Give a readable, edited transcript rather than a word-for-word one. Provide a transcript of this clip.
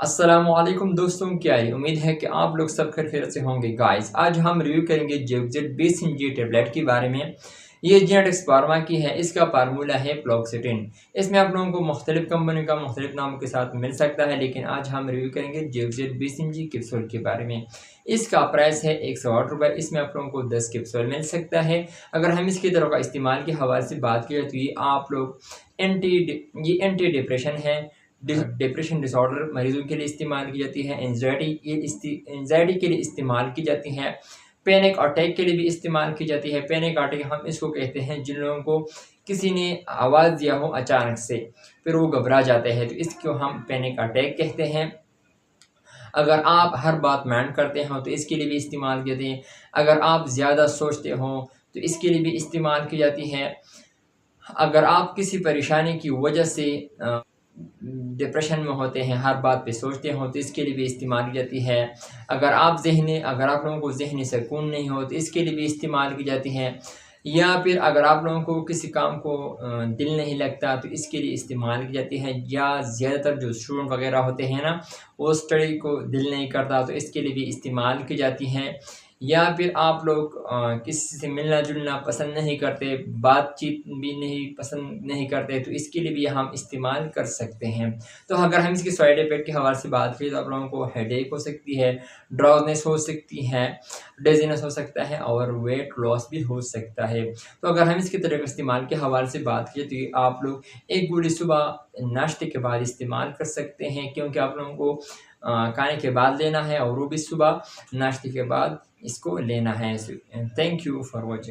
अस्सलामुअलैकुम दोस्तों, क्या है उम्मीद है कि आप लोग सब खैरियत से होंगे। गाइस, आज हम रिव्यू करेंगे जेबजेड 20 टैबलेट के बारे में। ये जेनेटिक्स फार्मा की है, इसका फार्मूला है फ्लॉक्सीटिन। इसमें आप लोगों को मुख्तलिफ कंपनी का मुख्तलिफ नामों के साथ मिल सकता है, लेकिन आज हम रिव्यू करेंगे जेबजेड 20 कैप्सूल के बारे में। इसका प्राइस है 108 रुपये। इसमें आप लोगों को 10 कैप्सूल मिल सकता है। अगर हम इसकी तरह का इस्तेमाल के हवाले से बात करें तो ये आप लोग एंटी डिप्रेशन है, डिप्रेशन डिसऑर्डर मरीजों के लिए इस्तेमाल की जाती है, एंजाइटी के लिए इस्तेमाल की जाती है, पैनिक अटैक के लिए भी इस्तेमाल की जाती है। पैनिक अटैक हम इसको कहते हैं जिन लोगों को किसी ने आवाज़ दिया हो अचानक से, फिर वो घबरा जाते हैं, तो इसको हम पैनिक अटैक कहते हैं। अगर आप हर बात माइंड करते हो तो इसके लिए भी इस्तेमाल की जाती है। अगर आप ज़्यादा सोचते हो तो इसके लिए भी इस्तेमाल की जाती है। अगर आप किसी परेशानी की वजह से डिप्रेशन में होते हैं, हर बात पे सोचते हो, तो इसके लिए भी इस्तेमाल की जाती है। अगर आप लोगों को ज़हनी सुकून नहीं हो तो इसके लिए भी इस्तेमाल की जाती है। या फिर अगर आप लोगों को किसी काम को दिल नहीं लगता तो इसके लिए इस्तेमाल की जाती है। या ज़्यादातर जो स्टूडेंट वगैरह होते हैं ना, वो स्टडी को दिल नहीं करता तो इसके लिए भी इस्तेमाल की जाती हैं। या फिर आप लोग किसी से मिलना जुलना पसंद नहीं करते, बातचीत भी नहीं पसंद नहीं करते, तो इसके लिए भी हम इस्तेमाल कर सकते हैं। तो अगर हम इसके साइड इफ़ेक्ट के हवाले से बात करें तो आप लोगों को हेडेक हो सकती है, ड्राउज़नेस हो सकती है, डेज़ीनेस हो सकता है और वेट लॉस भी हो सकता है। तो अगर हम इसके तरह इस्तेमाल के हवाले से बात करें तो ये आप लोग एक गोली सुबह नाश्ते के बाद इस्तेमाल कर सकते हैं, क्योंकि आप लोगों को खाने के बाद लेना है और वो भी सुबह नाश्ते के बाद इसको लेना है। Thank you for watching.